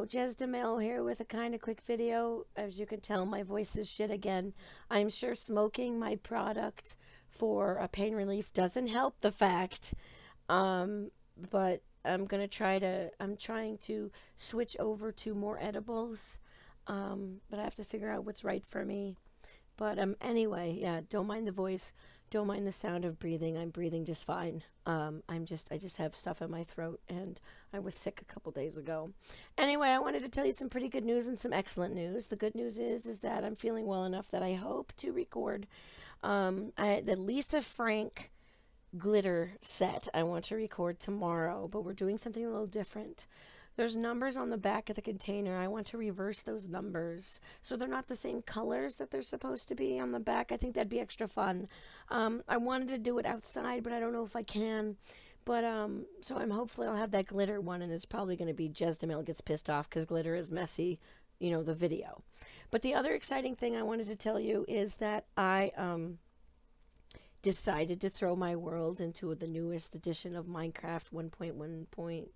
Hello, Jesdamel here with a kind of quick video. As you can tell, my voice is shit again. I'm sure smoking my product for a pain relief doesn't help the fact. But I'm trying to switch over to more edibles. But I have to figure out what's right for me. But anyway, yeah, don't mind the voice. Don't mind the sound of breathing. I'm breathing just fine. I just have stuff in my throat, and I was sick a couple days ago. Anyway, I wanted to tell you some pretty good news and some excellent news. The good news is that I'm feeling well enough that I hope to record the Lisa Frank glitter set. I want to record tomorrow, but we're doing something a little different. There's numbers on the back of the container. I want to reverse those numbers so they're not the same colors that they're supposed to be on the back. I think that'd be extra fun. I wanted to do it outside, but I don't know if I can. But so hopefully I'll have that glitter one, and it's probably going to be Jesdamel gets pissed off because glitter is messy, you know, the video. But the other exciting thing I wanted to tell you is that I decided to throw my world into the newest edition of Minecraft 1.1.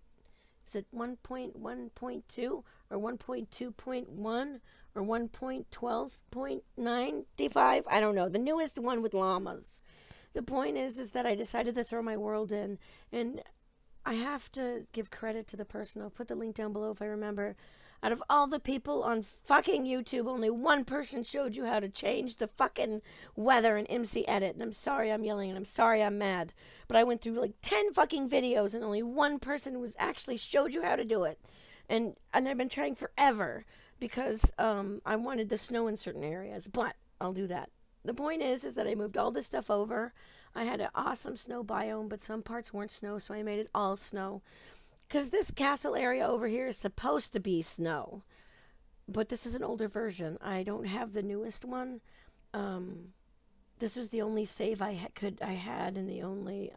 Is it 1.1.2 or 1.2.1 or 1.12.95? I don't know. The newest one with llamas. The point is that I decided to throw my world in, and I have to give credit to the person. I'll put the link down below if I remember. Out of all the people on fucking YouTube, only one person showed you how to change the fucking weather in MC Edit. And I'm sorry I'm yelling, and I'm sorry I'm mad. But I went through like 10 fucking videos, and only one person was actually showed you how to do it. And I've been trying forever because I wanted the snow in certain areas. But I'll do that. The point is that I moved all this stuff over. I had an awesome snow biome, but some parts weren't snow, so I made it all snow. Because this castle area over here is supposed to be snow. But this is an older version. I don't have the newest one. This was the only save I had and the only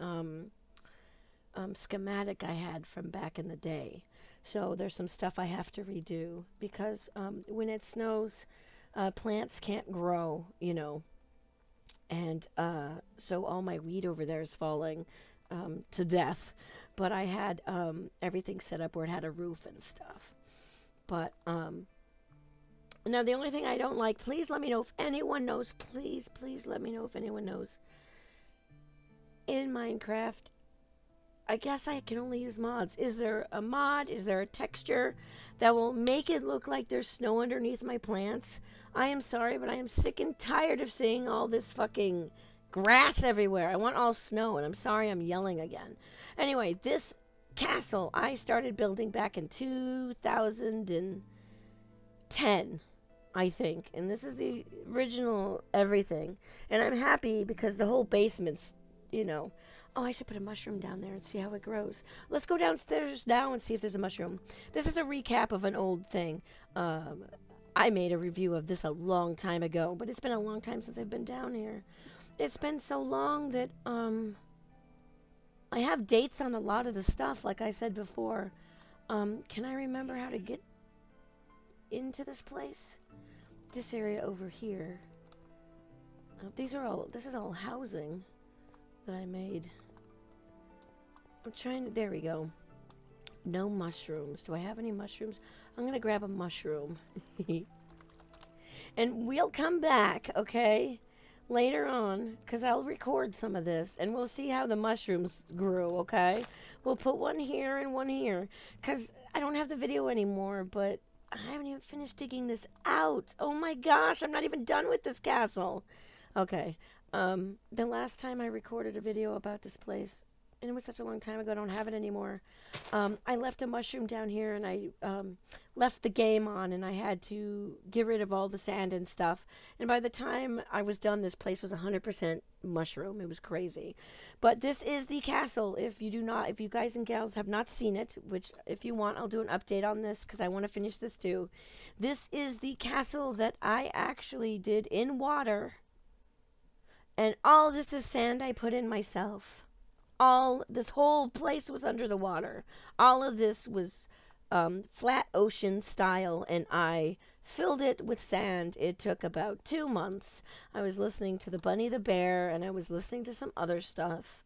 schematic I had from back in the day. So there's some stuff I have to redo. Because when it snows, plants can't grow, you know. And so all my weed over there is falling to death. But I had everything set up where it had a roof and stuff. But now the only thing I don't like, please let me know if anyone knows. Please let me know if anyone knows. In Minecraft, I guess I can only use mods. Is there a mod? Is there a texture that will make it look like there's snow underneath my plants? I am sorry, but I am sick and tired of seeing all this fucking grass everywhere. I want all snow, and I'm sorry I'm yelling again. Anyway, this castle I started building back in 2010, I think. And this is the original everything. And I'm happy because the whole basement's, you know. Oh, I should put a mushroom down there and see how it grows. Let's go downstairs now and see if there's a mushroom. This is a recap of an old thing. I made a review of this a long time ago, but it's been a long time since I've been down here. It's been so long that I have dates on a lot of the stuff, like I said before. Can I remember how to get into this place? This area over here. This is all housing that I made. I'm trying to, there we go. No mushrooms. Do I have any mushrooms? I'm going to grab a mushroom. And we'll come back, okay? Later on, because I'll record some of this, and we'll see how the mushrooms grew, okay? We'll put one here and one here, because I don't have the video anymore, but I haven't even finished digging this out. Oh my gosh, I'm not even done with this castle. Okay, the last time I recorded a video about this place, and it was such a long time ago, I don't have it anymore. I left a mushroom down here, and I left the game on, and I had to get rid of all the sand and stuff. And by the time I was done, this place was 100% mushroom. It was crazy. But this is the castle. If you guys and gals have not seen it, which if you want, I'll do an update on this because I want to finish this too. This is the castle that I actually did in water. And all this is sand I put in myself. This whole place was under the water. All of this was flat ocean style, and I filled it with sand. It took about 2 months. I was listening to the Bunny the Bear, and I was listening to some other stuff.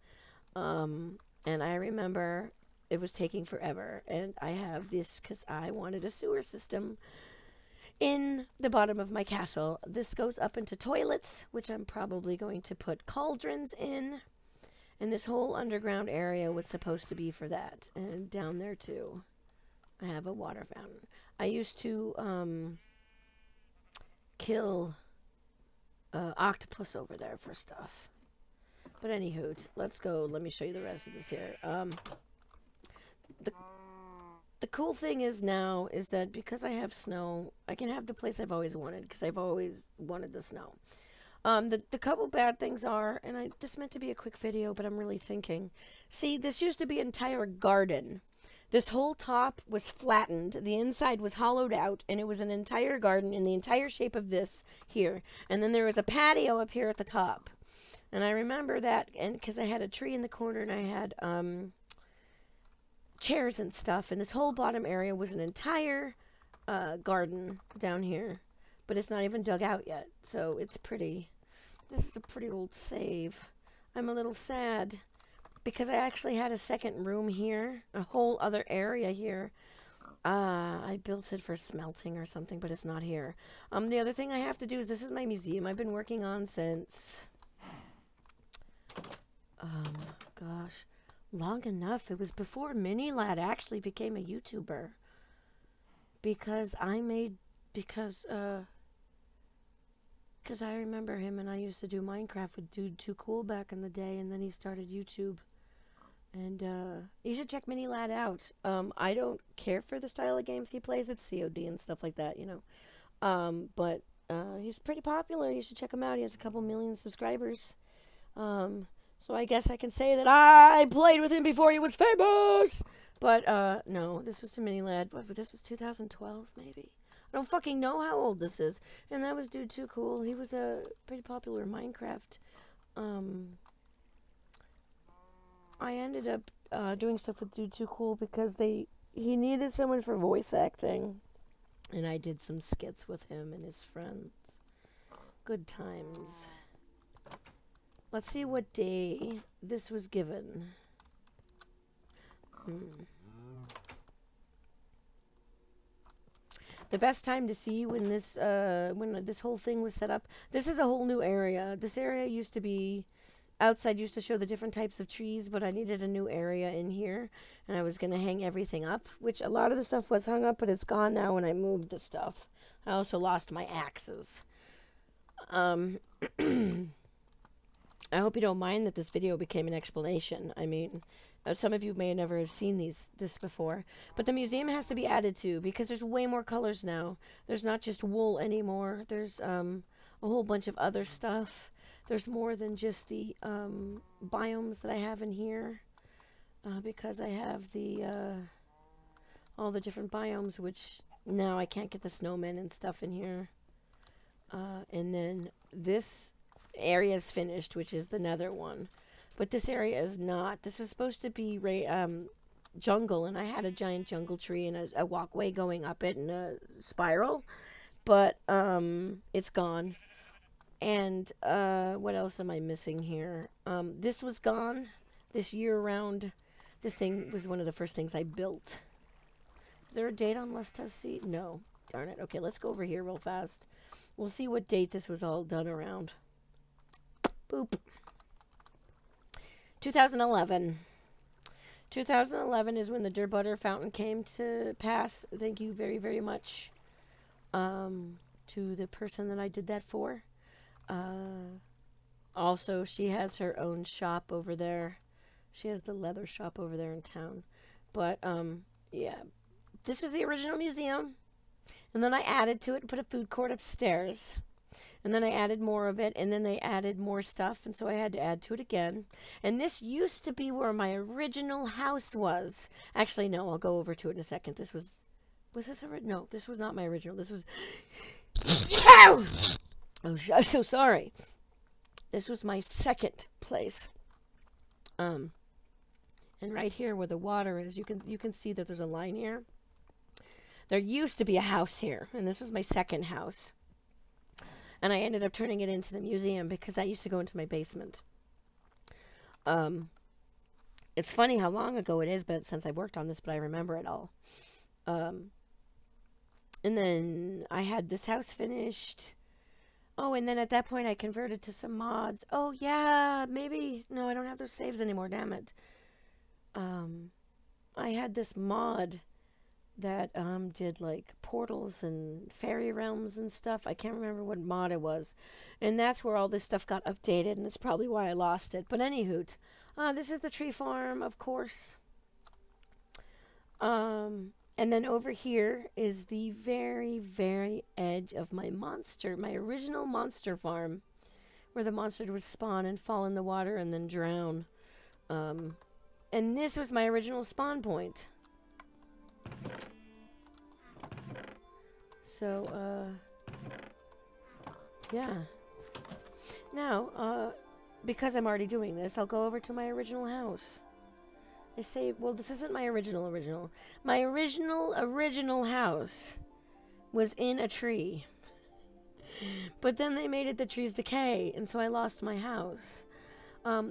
And I remember it was taking forever. And I have this because I wanted a sewer system in the bottom of my castle. This goes up into toilets, which I'm probably going to put cauldrons in. And this whole underground area was supposed to be for that. And down there, too, I have a water fountain. I used to kill octopus over there for stuff. But anywho, let's go. Let me show you the rest of this here. The cool thing is now is that because I have snow, I can have the place I've always wanted because I've always wanted the snow. The couple bad things are, and this meant to be a quick video, but I'm really thinking. See, this used to be an entire garden. This whole top was flattened. The inside was hollowed out, and it was an entire garden in the entire shape of this here. And then there was a patio up here at the top. And I remember that, and because I had a tree in the corner, and I had chairs and stuff, and this whole bottom area was an entire garden down here. But it's not even dug out yet, so it's pretty. This is a pretty old save. I'm a little sad because I actually had a second room here, a whole other area here. I built it for smelting or something, but it's not here. The other thing I have to do is this is my museum I've been working on since, gosh, long enough. It was before Mini-Lad actually became a YouTuber. Because I remember him, and I used to do Minecraft with Dude Too Cool back in the day, and then he started YouTube. And you should check Mini-Lad out. I don't care for the style of games he plays. It's COD and stuff like that, you know. But he's pretty popular. You should check him out. He has a couple million subscribers. So I guess I can say that I played with him before he was famous. But no, this was to Mini-Lad. This was 2012, maybe. I don't fucking know how old this is. And that was Dude Too Cool. He was a pretty popular Minecraft. I ended up doing stuff with Dude Too Cool because he needed someone for voice acting. And I did some skits with him and his friends. Good times. Let's see what day this was given. The best time to see when this whole thing was set up. This is a whole new area. This area used to be outside, used to show the different types of trees, but I needed a new area in here, and I was gonna hang everything up, which a lot of the stuff was hung up, but it's gone now when I moved the stuff. I also lost my axes. I hope you don't mind that this video became an explanation. I mean, some of you may never have seen this before, but the museum has to be added to because there's way more colors now. There's not just wool anymore. There's a whole bunch of other stuff. There's more than just the biomes that I have in here because I have the all the different biomes, which now I can't get the snowmen and stuff in here. And then this area is finished, which is the nether one. But this area is not. This was supposed to be jungle, and I had a giant jungle tree and a walkway going up it in a spiral. But it's gone. And what else am I missing here? This was gone. This year-round, this thing was one of the first things I built. Is there a date on Let's Test Seat? No. Darn it. Okay, let's go over here real fast. We'll see what date this was all done around. Boop. 2011. 2011 is when the Dirt Butter Fountain came to pass. Thank you very, very much to the person that I did that for. Also, she has her own shop over there. She has the leather shop over there in town. But, yeah. This was the original museum. And then I added to it and put a food court upstairs. And then I added more of it, and then they added more stuff, and so I had to add to it again. And this used to be where my original house was. Actually, no, I'll go over to it in a second. This was this no, this was not my original. This was, oh, I'm so sorry. This was my second place. And right here where the water is, you can see that there's a line here. There used to be a house here, and this was my second house. And I ended up turning it into the museum because that used to go into my basement. It's funny how long ago it is, but since I've worked on this, but I remember it all. Um, and then I had this house finished. Oh, and then at that point I converted to some mods. Oh yeah, maybe no, I don't have those saves anymore. Damn it. Um, I had this mod that did like portals and fairy realms and stuff. I can't remember what mod it was, and that's where all this stuff got updated, and it's probably why I lost it. But anywho, this is the tree farm, of course. And then over here is the very, very edge of my original monster farm, where the monster would spawn and fall in the water and then drown. And this was my original spawn point. So, yeah. Now, because I'm already doing this, I'll go over to my original house. I say, well, this isn't my original. My original house was in a tree. But then they made it the trees decay, and so I lost my house.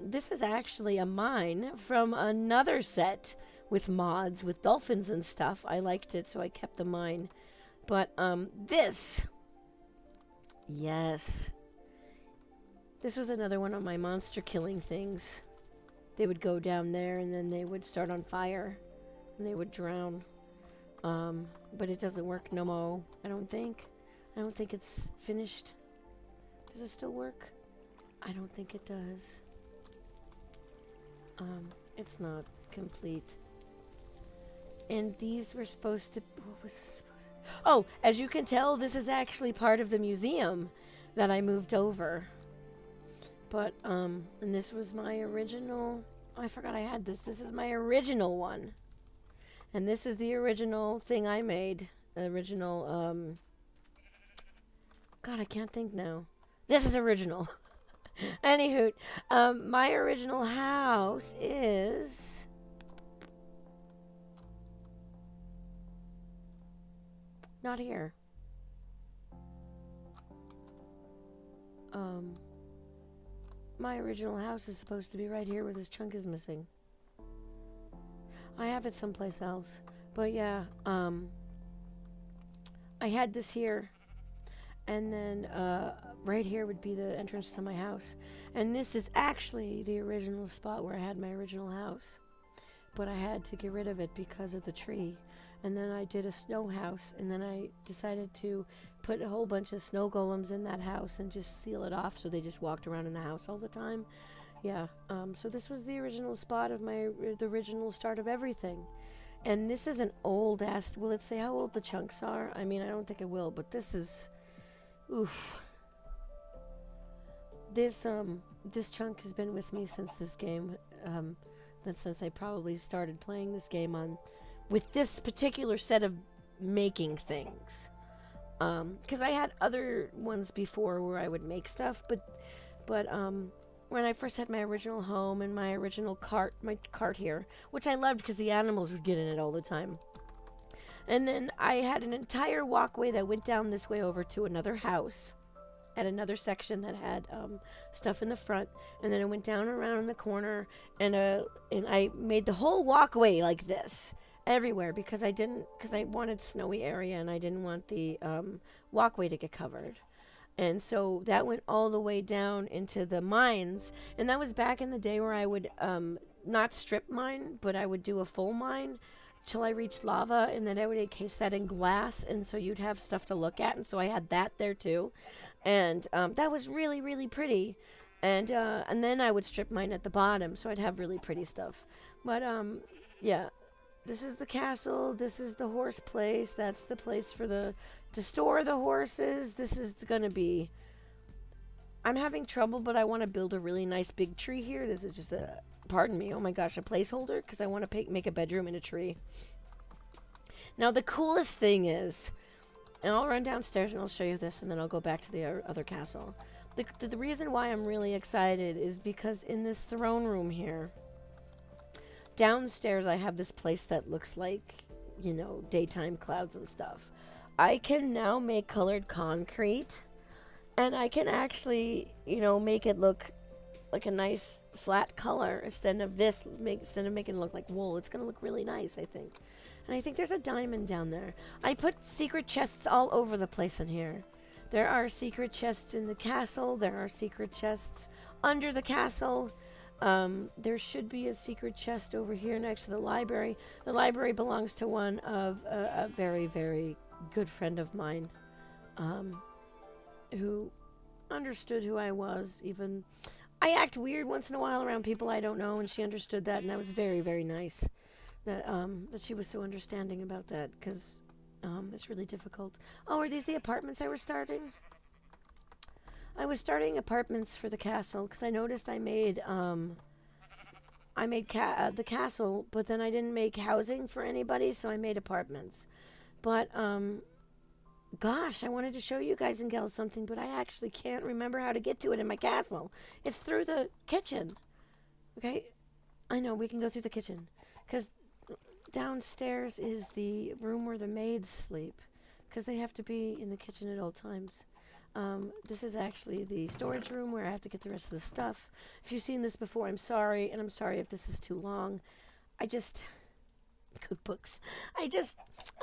This is actually a mine from another set with mods, with dolphins and stuff. I liked it, so I kept the mine. But, yes. This was another one of my monster killing things. They would go down there, and then they would start on fire, and they would drown. But it doesn't work no more, I don't think. I don't think it's finished. Does it still work? I don't think it does. It's not complete. And these were supposed to... What was this supposed to... Oh, as you can tell, this is actually part of the museum that I moved over. But, and this was my original... Oh, I forgot I had this. This is my original one. And this is the original thing I made. The original, God, I can't think now. This is original. Anywho, my original house is... Not here. My original house is supposed to be right here where this chunk is missing. I have it someplace else. But yeah, I had this here. And then right here would be the entrance to my house. And this is actually the original spot where I had my original house. But I had to get rid of it because of the tree. And then I did a snow house. And then I decided to put a whole bunch of snow golems in that house and just seal it off so they just walked around in the house all the time. Yeah, so this was the original spot of the original start of everything. And this is an old ass... Will it say how old the chunks are? I mean, I don't think it will, but this is... Oof. This chunk has been with me since this game, since I probably started playing this game with this particular set of making things. Because I had other ones before where I would make stuff, but when I first had my original home and my original cart, my cart here, which I loved because the animals would get in it all the time. And then I had an entire walkway that went down this way over to another house at another section that had stuff in the front. And then it went down around in the corner, and I made the whole walkway like this everywhere because I wanted snowy area and I didn't want the walkway to get covered. And so that went all the way down into the mines. And that was back in the day where I would not strip mine, but I would do a full mine till I reached lava. And then I would encase that in glass. And so you'd have stuff to look at. And so I had that there too. And that was really, really pretty. And then I would strip mine at the bottom. So I'd have really pretty stuff. But yeah. This is the castle. This is the horse place. That's the place for to store the horses. This is going to be... I'm having trouble, but I want to build a really nice big tree here. This is just a... Pardon me. Oh my gosh, a placeholder? Because I want to make a bedroom in a tree. Now, the coolest thing is... And I'll run downstairs and I'll show you this, and then I'll go back to the other castle. The reason why I'm really excited is because in this throne room here... Downstairs, I have this place that looks like, you know, daytime clouds and stuff. I can now make colored concrete, and I can actually, you know, make it look like a nice flat color instead of this, instead of making it look like wool. It's going to look really nice, I think. And I think there's a diamond down there. I put secret chests all over the place in here. There are secret chests in the castle. There are secret chests under the castle. There should be a secret chest over here next to the library. The library belongs to one of a very, very good friend of mine, who understood who I was. Even I act weird once in a while around people I don't know, and she understood that, and that was very, very nice. That she was so understanding about that, because it's really difficult. Oh, are these the apartments I was starting? I was starting apartments for the castle because I noticed I made the castle, but then I didn't make housing for anybody, so I made apartments. But gosh, I wanted to show you guys and gals something, but I actually can't remember how to get to it in my castle. It's through the kitchen. Okay, I know we can go through the kitchen because downstairs is the room where the maids sleep, because they have to be in the kitchen at all times. This is actually the storage room where I have to get the rest of the stuff. If you've seen this before, I'm sorry, and I'm sorry if this is too long. Cookbooks. I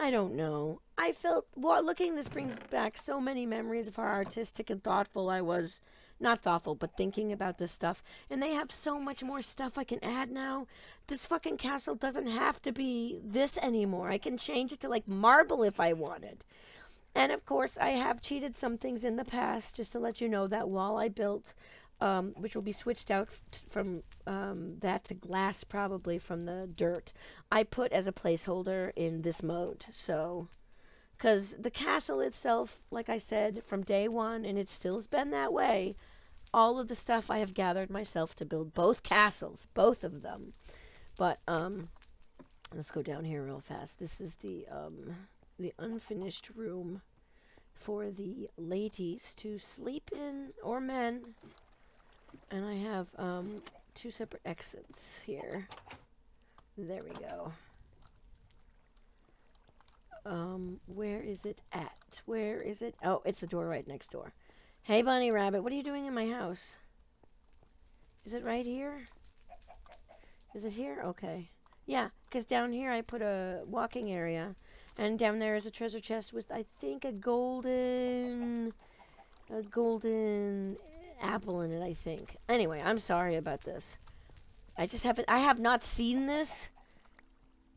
don't know. I felt, looking, this brings back so many memories of how artistic and thoughtful I was. Not thoughtful, but thinking about this stuff. And they have so much more stuff I can add now. This fucking castle doesn't have to be this anymore. I can change it to like marble if I wanted. And of course, I have cheated some things in the past, just to let you know that wall I built, which will be switched out from that to glass probably from the dirt, I put as a placeholder in this mode. So, because the castle itself, like I said, from day one, and it still has been that way, all of the stuff I have gathered myself to build both castles, both of them. But, let's go down here real fast. This is the unfinished room for the ladies to sleep in, or men. And I have two separate exits here. There we go. Where is it at? Where is it? Oh, it's the door right next door. Hey, Bunny Rabbit, what are you doing in my house? Is it right here? Is it here? Okay. Yeah, because down here I put a walking area. And down there is a treasure chest with, I think, a golden apple in it, I think. Anyway, I'm sorry about this. I have not seen this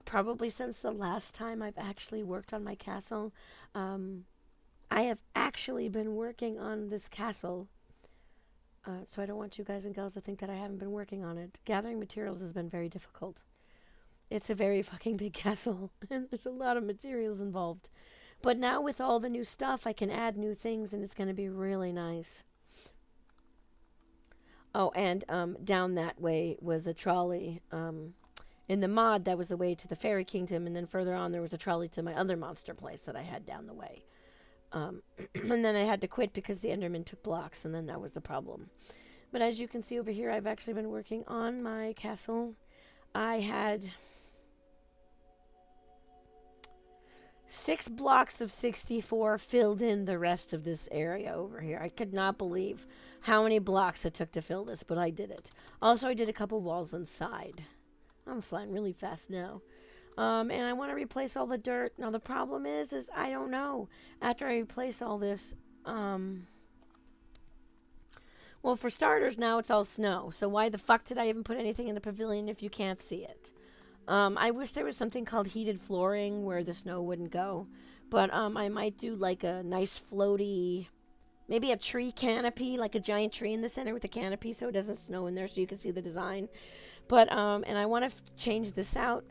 probably since the last time I've actually worked on my castle. I have actually been working on this castle, so I don't want you guys and girls to think that I haven't been working on it. Gathering materials has been very difficult. It's a very fucking big castle, and there's a lot of materials involved. But now with all the new stuff, I can add new things, and it's going to be really nice. Oh, and down that way was a trolley. In the mod, that was the way to the Fairy Kingdom, and then further on there was a trolley to my other monster place that I had down the way. And then I had to quit because the Enderman took blocks, and then that was the problem. But as you can see over here, I've actually been working on my castle. I had 6 blocks of 64 filled in the rest of this area over here. I could not believe how many blocks it took to fill this, but I did it. Also, I did a couple walls inside. I'm flying really fast now. And I want to replace all the dirt. Now, the problem is I don't know. After I replace all this, well, for starters, now it's all snow. So why the fuck did I even put anything in the pavilion if you can't see it? I wish there was something called heated flooring where the snow wouldn't go. But I might do like a nice floaty, maybe a tree canopy, like a giant tree in the center with a canopy so it doesn't snow in there so you can see the design. But, and I want to change this out.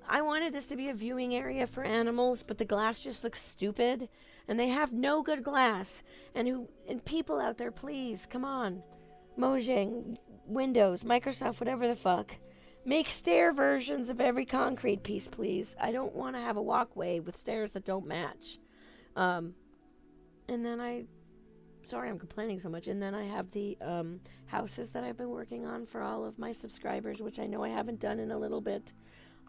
I wanted this to be a viewing area for animals, but the glass just looks stupid. And they have no good glass. And people out there, please, come on. Mojang, Windows, Microsoft, whatever the fuck. Make stair versions of every concrete piece, please. I don't want to have a walkway with stairs that don't match. And then sorry I'm complaining so much. And then I have the houses that I've been working on for all of my subscribers, which I know I haven't done in a little bit.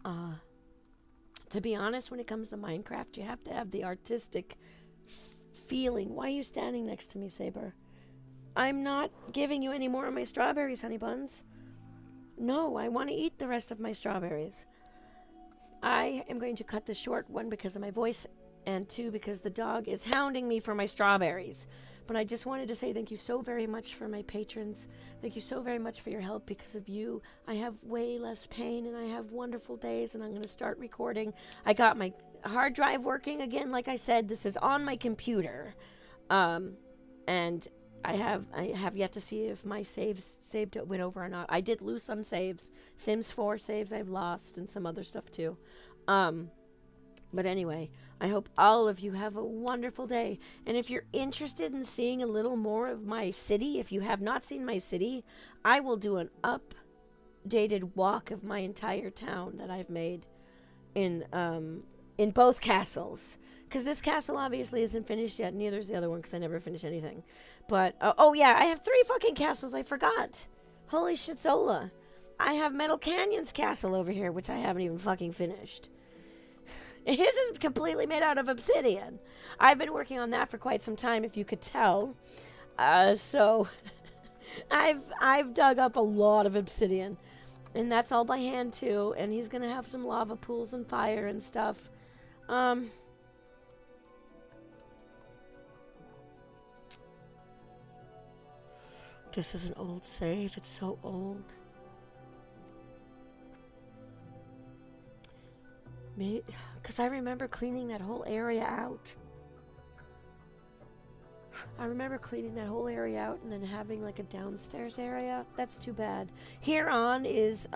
To be honest, when it comes to Minecraft, you have to have the artistic feeling. Why are you standing next to me, Saber? I'm not giving you any more of my strawberries, honey buns. No, I want to eat the rest of my strawberries. I am going to cut this short, one, because of my voice, and two, because the dog is hounding me for my strawberries. But I just wanted to say thank you so very much for my patrons. Thank you so very much for your help. Because of you, I have way less pain and I have wonderful days, and I'm going to start recording. I got my hard drive working again. Like I said, this is on my computer. And I have yet to see if my saves saved it went over or not. I did lose some saves. Sims 4 saves I've lost, and some other stuff too. But anyway, I hope all of you have a wonderful day. And if you're interested in seeing a little more of my city, if you have not seen my city, I will do an updated walk of my entire town that I've made in both castles. Because this castle obviously isn't finished yet. Neither is the other one, because I never finish anything. But, oh yeah, I have 3 fucking castles. I forgot. Holy shitzola. I have Metal Canyon's castle over here, which I haven't even fucking finished. His is completely made out of obsidian. I've been working on that for quite some time, if you could tell. So, I've dug up a lot of obsidian. And that's all by hand, too. And he's going to have some lava pools and fire and stuff. This is an old save. It's so old. Because I remember cleaning that whole area out. I remember cleaning that whole area out and then having like a downstairs area. That's too bad. Here on is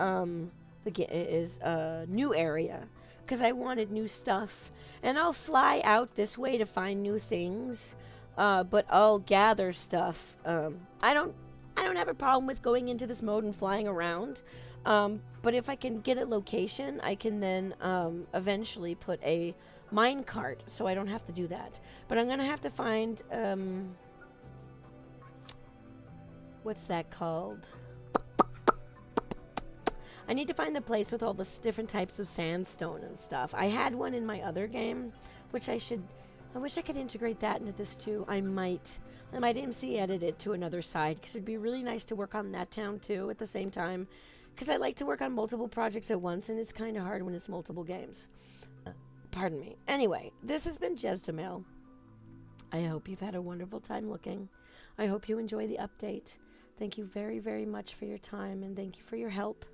new area, because I wanted new stuff, and I'll fly out this way to find new things. But I'll gather stuff. I don't have a problem with going into this mode and flying around. But if I can get a location, I can then eventually put a minecart, so I don't have to do that. But I'm going to have to find, what's that called? I need to find the place with all the different types of sandstone and stuff. I had one in my other game, which I wish I could integrate that into this too. I might MC edit it to another side, because it'd be really nice to work on that town too at the same time. Because I like to work on multiple projects at once, and it's kind of hard when it's multiple games. Pardon me. Anyway, this has been Jesdamel. I hope you've had a wonderful time looking. I hope you enjoy the update. Thank you very, very much for your time, and thank you for your help,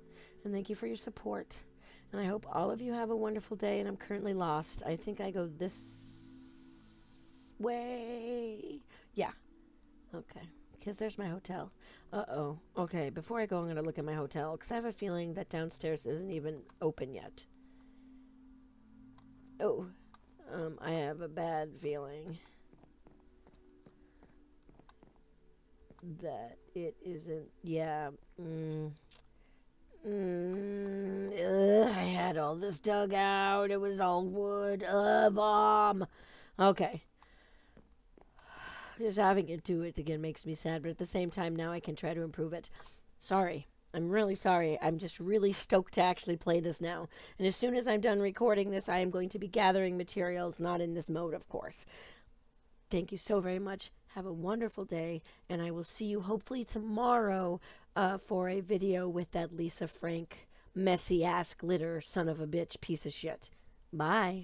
and thank you for your support. And I hope all of you have a wonderful day, and I'm currently lost. I think I go this way. Yeah. Okay. Because there's my hotel. Uh-oh. Okay, before I go, I'm going to look at my hotel, because I have a feeling that downstairs isn't even open yet. Oh. I have a bad feeling that it isn't. Yeah. I had all this dug out. It was all wood. Bomb. Okay. Just having it do it again makes me sad, but at the same time, now I can try to improve it. Sorry. I'm really sorry. I'm just really stoked to actually play this now. And as soon as I'm done recording this, I am going to be gathering materials, not in this mode, of course. Thank you so very much. Have a wonderful day, and I will see you hopefully tomorrow for a video with that Lisa Frank messy-ass glitter son of a bitch piece of shit. Bye.